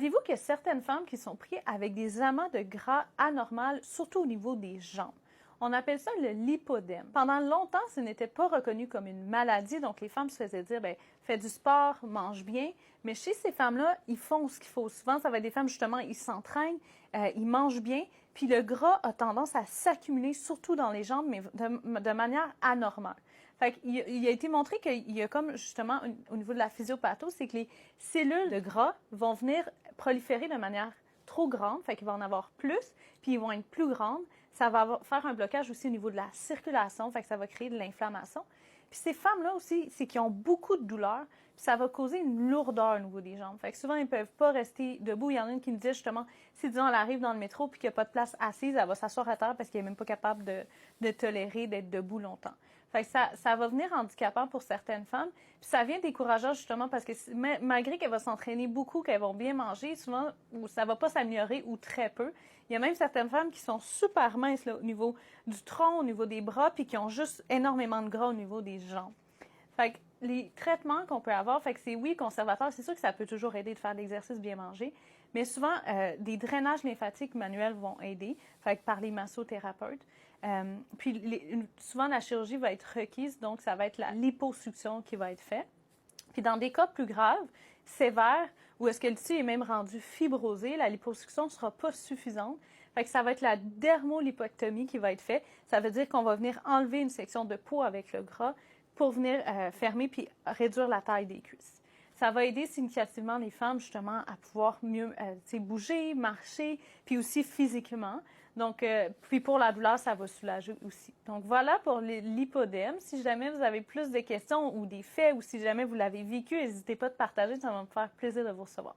Savez-vous que certaines femmes qui sont prises avec des amas de gras anormales, surtout au niveau des jambes? On appelle ça le lipodème. Pendant longtemps, ce n'était pas reconnu comme une maladie, donc les femmes se faisaient dire, ben, fais du sport, mange bien. Mais chez ces femmes-là, ils font ce qu'il faut. Souvent, ça va être des femmes, justement, ils s'entraînent, ils mangent bien, puis le gras a tendance à s'accumuler, surtout dans les jambes, mais de manière anormale. Fait il a été montré qu'il y a comme, justement, au niveau de la physiopatho, c'est que les cellules de gras vont venir proliférer de manière trop grande, fait qu'il va en avoir plus, puis ils vont être plus grandes. Ça va faire un blocage aussi au niveau de la circulation, fait que ça va créer de l'inflammation. Puis ces femmes-là aussi, c'est qu'ils ont beaucoup de douleurs, puis ça va causer une lourdeur au niveau des jambes. Fait que souvent, ils ne peuvent pas rester debout. Il y en a une qui me disait justement, si disons elle arrive dans le métro puis qu'il n'y a pas de place assise, elle va s'asseoir à terre parce qu'elle n'est même pas capable de tolérer d'être debout longtemps. Fait que ça va venir handicapant pour certaines femmes. Puis ça vient décourageant justement parce que malgré qu'elle va s'entraîner beaucoup, qu'elles vont bien manger, souvent ça ne va pas s'améliorer ou très peu. Il y a même certaines femmes qui sont super minces là, au niveau du tronc, au niveau des bras, puis qui ont juste énormément de gras au niveau des jambes. Fait que les traitements qu'on peut avoir, fait que c'est oui, conservateur, c'est sûr que ça peut toujours aider de faire de l'exercice bien manger, mais souvent, des drainages lymphatiques manuels vont aider, fait que par les massothérapeutes. Puis souvent, la chirurgie va être requise, donc ça va être la liposuction qui va être faite. Puis dans des cas plus graves, sévères, où est-ce que le tissu est même rendu fibrosé, la liposuction ne sera pas suffisante. Fait que ça va être la dermolipectomie qui va être faite. Ça veut dire qu'on va venir enlever une section de peau avec le gras pour venir fermer puis réduire la taille des cuisses. Ça va aider significativement les femmes justement à pouvoir mieux bouger, marcher, puis aussi physiquement. Donc, puis pour la douleur, ça va soulager aussi. Donc voilà pour l'hypodème. Si jamais vous avez plus de questions ou des faits ou si jamais vous l'avez vécu, n'hésitez pas à partager, ça va me faire plaisir de vous recevoir.